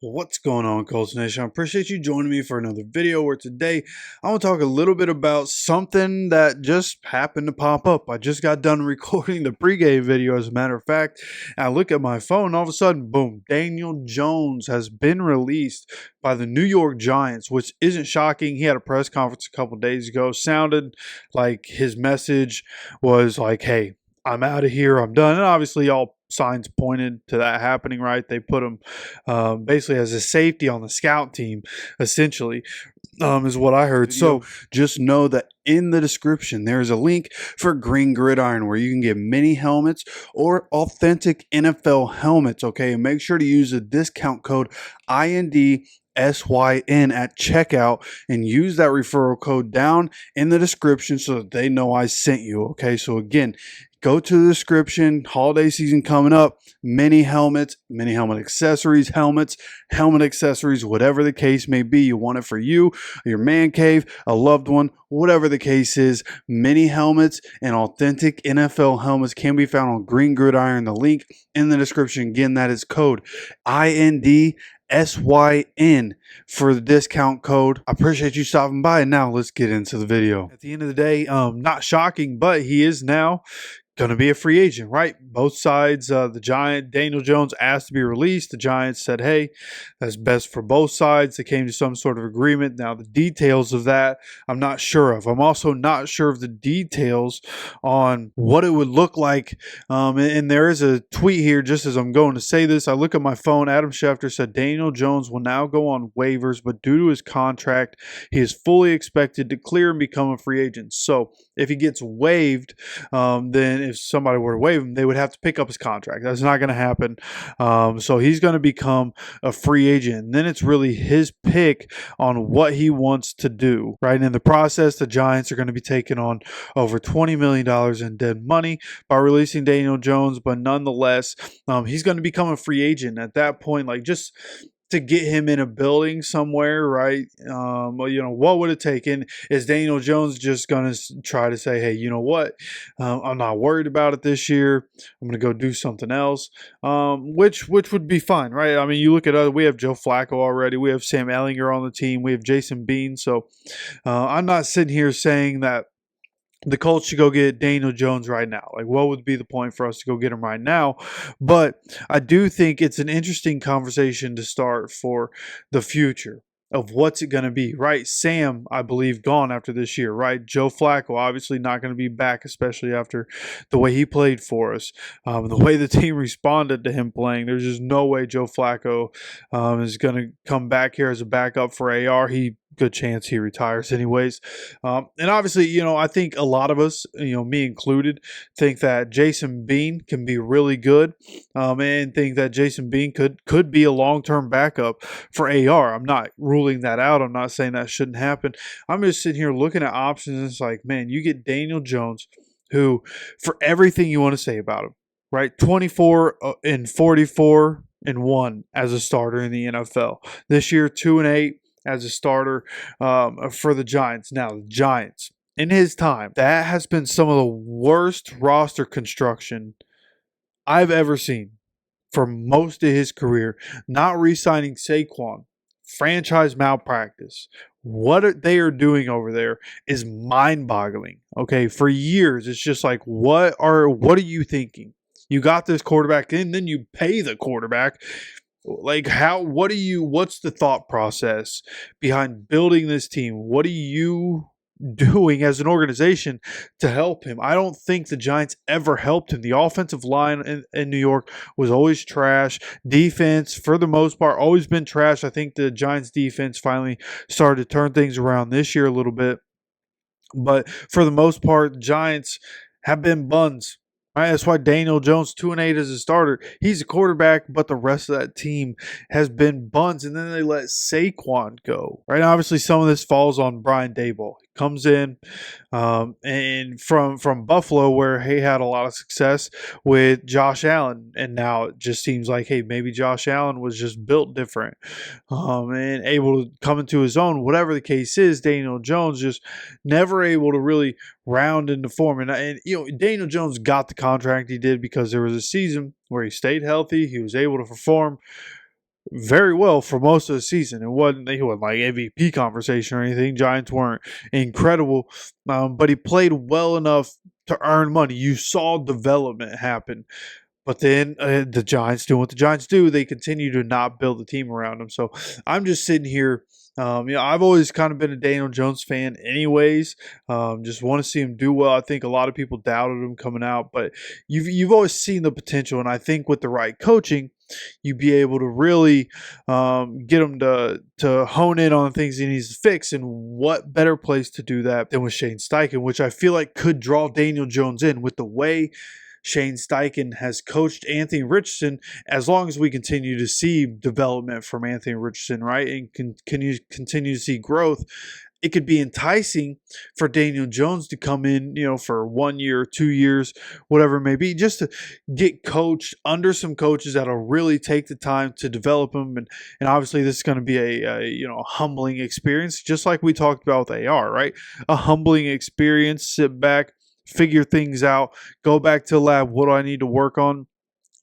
What's going on, Colts Nation? I appreciate you joining me for another video where today I want to talk a little bit about something that just happened to pop up. I just got done recording the pregame video, as a matter of fact. And I look at my phone, and all of a sudden, boom, Daniel Jones has been released by the New York Giants, which isn't shocking. He had a press conference a couple days ago. Sounded like his message was like, hey, I'm out of here. I'm done. And obviously, all signs pointed to that happening, right? They put him basically as a safety on the scout team, essentially, is what I heard. So just know that in the description, there's a link for Green Gridiron where you can get mini helmets or authentic NFL helmets, okay? And make sure to use the discount code INDSYN at checkout and use that referral code down in the description so that they know I sent you, okay? So again, go to the description. Holiday season coming up. Mini helmets, mini helmet accessories, helmet accessories, whatever the case may be. You want it for you, your man cave, a loved one, whatever the case is. Mini helmets and authentic NFL helmets can be found on Green Gridiron. The link in the description. Again, that is code INDSYN for the discount code. I appreciate you stopping by. And now let's get into the video. At the end of the day, not shocking, but he is now going to be a free agent, right? Both sides, Daniel Jones asked to be released. The Giants said, hey, that's best for both sides. They came to some sort of agreement. Now, the details of that, I'm not sure of. I'm also not sure of the details on what it would look like. And there is a tweet here, just as I'm going to say this. I look at my phone. Adam Schefter said Daniel Jones will now go on waivers, but due to his contract, he is fully expected to clear and become a free agent. So if he gets waived, then if somebody were to waive him, they would have to pick up his contract. That's not going to happen. So he's going to become a free agent. And then it's really his pick on what he wants to do, right? And in the process, the Giants are going to be taking on over $20 million in dead money by releasing Daniel Jones. But nonetheless, he's going to become a free agent at that point. Like, just to get him in a building somewhere, right? What would it take? And is Daniel Jones just going to try to say, hey, you know what? I'm not worried about it this year. I'm going to go do something else, which would be fine, right? I mean, you look at we have Joe Flacco already. We have Sam Ehlinger on the team. We have Jason Bean. So I'm not sitting here saying that the Colts should go get Daniel Jones right now. Like, what would be the point for us to go get him right now? But I do think it's an interesting conversation to start for the future of what's it going to be, right? Sam, I believe, gone after this year, right? Joe Flacco, obviously not going to be back, especially after the way he played for us, the way the team responded to him playing. There's just no way Joe Flacco is going to come back here as a backup for AR. Good chance he retires anyways. And obviously, I think a lot of us, me included, think that Jason Bean can be really good, and think that Jason Bean could be a long-term backup for AR. I'm not ruling that out. I'm not saying that shouldn't happen. I'm just sitting here looking at options, and it's like, man, you get Daniel Jones, who, for everything you want to say about him, right, 24 and 44 and 1 as a starter in the NFL. This year, 2-8 as a starter for the Giants. Now, the Giants, in his time, that has been some of the worst roster construction I've ever seen for most of his career. Not re-signing Saquon, franchise malpractice. What they are doing over there is mind-boggling. Okay, for years, it's just like, what are you thinking? You got this quarterback, and then you pay the quarterback. Like, what's the thought process behind building this team? What are you doing as an organization to help him? I don't think the Giants ever helped him. The offensive line in New York was always trash. Defense, for the most part, always been trash. I think the Giants defense finally started to turn things around this year a little bit. But for the most part, the Giants have been buns. Right, that's why Daniel Jones 2-8 as a starter. He's a quarterback, but the rest of that team has been buns. And then they let Saquon go. Right, obviously some of this falls on Brian Daboll. He comes in and from Buffalo, where he had a lot of success with Josh Allen, and now it just seems like, hey, maybe Josh Allen was just built different and able to come into his own. Whatever the case is, Daniel Jones just never able to really round into form. And Daniel Jones got the contract he did because there was a season where he stayed healthy. He was able to perform very well for most of the season. He wasn't like MVP conversation or anything. Giants weren't incredible, but he played well enough to earn money. You saw development happen. But then the Giants do what the Giants do. They continue to not build a team around him. So I'm just sitting here. I've always kind of been a Daniel Jones fan, anyways. Just want to see him do well. I think a lot of people doubted him coming out, but you've always seen the potential, and I think with the right coaching, you'd be able to really get him to hone in on the things he needs to fix. And what better place to do that than with Shane Steichen, which I feel like could draw Daniel Jones in with the way Shane Steichen has coached Anthony Richardson. As long as we continue to see development from Anthony Richardson, right, and continue to see growth, it could be enticing for Daniel Jones to come in, for 1 year, 2 years, whatever it may be, just to get coached under some coaches that'll really take the time to develop him. And obviously this is going to be a humbling experience, just like we talked about with AR, right? A humbling experience, sit back, figure things out, go back to the lab. What do I need to work on?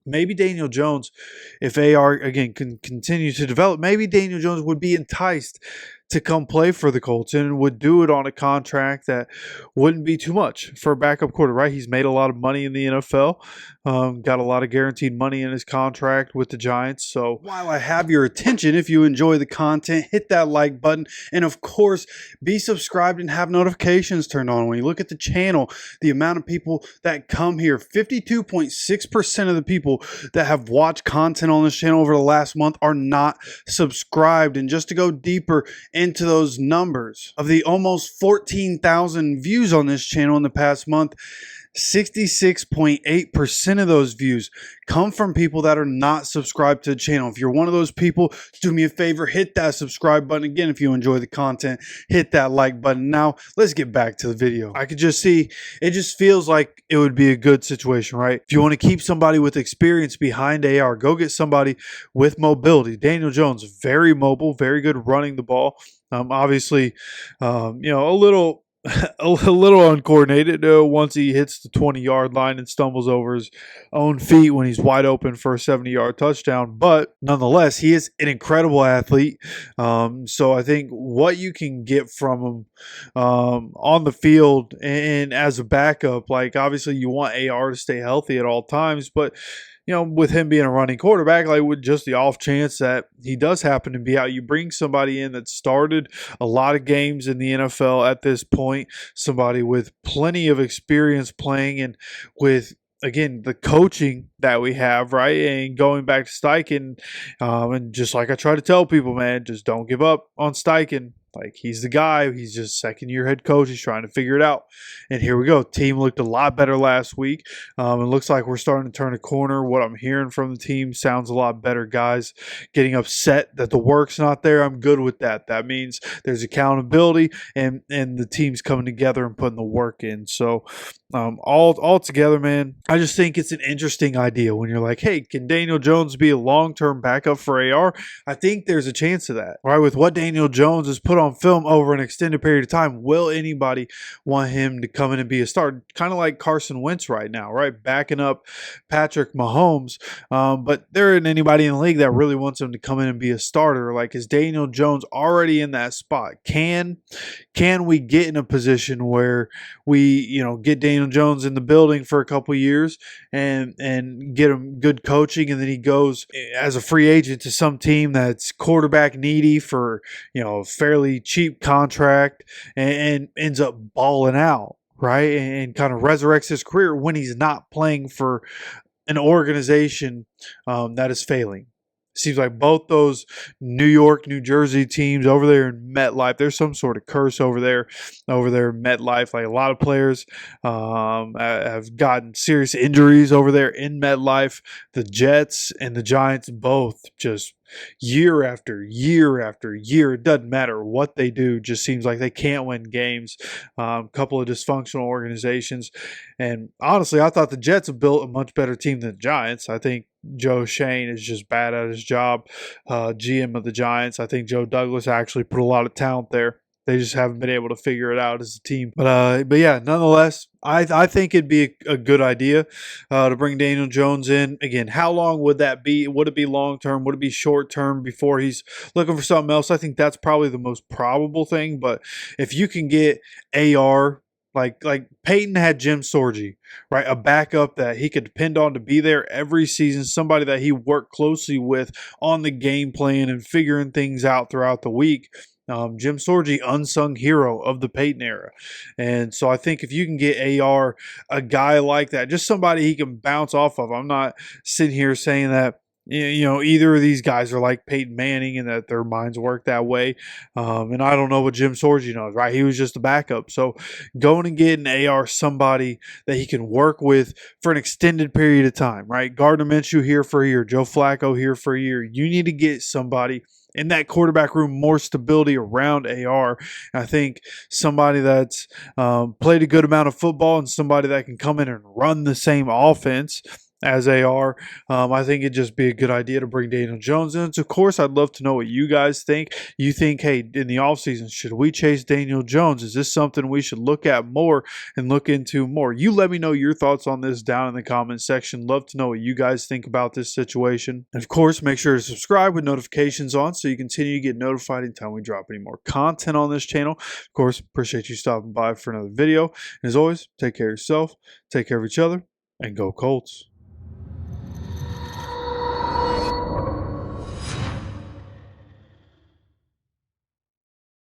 Maybe Daniel Jones, if AR, again, can continue to develop, maybe Daniel Jones would be enticed to come play for the Colts and would do it on a contract that wouldn't be too much for a backup quarter, right? He's made a lot of money in the NFL, got a lot of guaranteed money in his contract with the Giants. So while I have your attention, if you enjoy the content, hit that like button. And of course, be subscribed and have notifications turned on. When you look at the channel, the amount of people that come here, 52.6% of the people that have watched content on this channel over the last month are not subscribed. And just to go deeper into those numbers, of the almost 14,000 views on this channel in the past month, 66.8% of those views come from people that are not subscribed to the channel. If you're one of those people, do me a favor, hit that subscribe button. Again, if you enjoy the content, hit that like button. Now, let's get back to the video. I could just see, it just feels like it would be a good situation, right? If you want to keep somebody with experience behind AR, go get somebody with mobility. Daniel Jones, very mobile, very good running the ball. Obviously, a little a little uncoordinated once he hits the 20-yard line and stumbles over his own feet when he's wide open for a 70-yard touchdown. But nonetheless, he is an incredible athlete. So I think what you can get from him on the field and as a backup, like obviously you want AR to stay healthy at all times, but with him being a running quarterback, like with just the off chance that he does happen to be out, you bring somebody in that started a lot of games in the NFL at this point, somebody with plenty of experience playing and with, again, the coaching that we have, right? And going back to Steichen, and just like I try to tell people, man, just don't give up on Steichen. Like, he's the guy. He's just second-year head coach. He's trying to figure it out. And here we go. Team looked a lot better last week. It looks like we're starting to turn a corner. What I'm hearing from the team sounds a lot better. Guys getting upset that the work's not there. I'm good with that. That means there's accountability and the team's coming together and putting the work in. So all together, man, I just think it's an interesting idea when you're like, hey, can Daniel Jones be a long-term backup for AR? I think there's a chance of that, right? With what Daniel Jones has put on film over an extended period of time, will anybody want him to come in and be a star? Kind of like Carson Wentz right now, right? Backing up Patrick Mahomes. But there isn't anybody in the league that really wants him to come in and be a starter. Like, is Daniel Jones already in that spot? Can we get in a position where we, get Daniel Jones in the building for a couple years and get him good coaching, and then he goes as a free agent to some team that's quarterback needy for, fairly cheap contract and ends up balling out, right? And kind of resurrects his career when he's not playing for an organization that is failing. Seems like both those New York, New Jersey teams over there in MetLife, there's some sort of curse over there in MetLife. Like, a lot of players have gotten serious injuries over there in MetLife. The Jets and the Giants both just year after year after year. It doesn't matter what they do. Just seems like they can't win games. Couple of dysfunctional organizations. And honestly, I thought the Jets have built a much better team than the Giants. I think Joe Shane is just bad at his job, GM of the Giants. I think Joe Douglas actually put a lot of talent there. They just haven't been able to figure it out as a team. But yeah, nonetheless, I think it'd be a good idea to bring Daniel Jones in. Again, how long would that be? Would it be long term? Would it be short term before he's looking for something else? I think that's probably the most probable thing. But if you can get AR, like Peyton had Jim Sorgi, right? A backup that he could depend on to be there every season, somebody that he worked closely with on the game plan and figuring things out throughout the week. Jim Sorgi, unsung hero of the Peyton era. And so I think if you can get AR, a guy like that, just somebody he can bounce off of. I'm not sitting here saying that, either of these guys are like Peyton Manning and that their minds work that way. And I don't know what Jim Sorgi knows, right? He was just a backup. So going and getting AR, somebody that he can work with for an extended period of time, right? Gardner Minshew here for a year, Joe Flacco here for a year. You need to get somebody in that quarterback room, more stability around AR. I think somebody that's played a good amount of football and somebody that can come in and run the same offense as AR. I think it'd just be a good idea to bring Daniel Jones in. So, of course, I'd love to know what you guys think. You think, hey, in the offseason, should we chase Daniel Jones? Is this something we should look at more and look into more? You let me know your thoughts on this down in the comment section. Love to know what you guys think about this situation. And, of course, make sure to subscribe with notifications on so you continue to get notified anytime we drop any more content on this channel. Of course, appreciate you stopping by for another video. And as always, take care of yourself, take care of each other, and go Colts.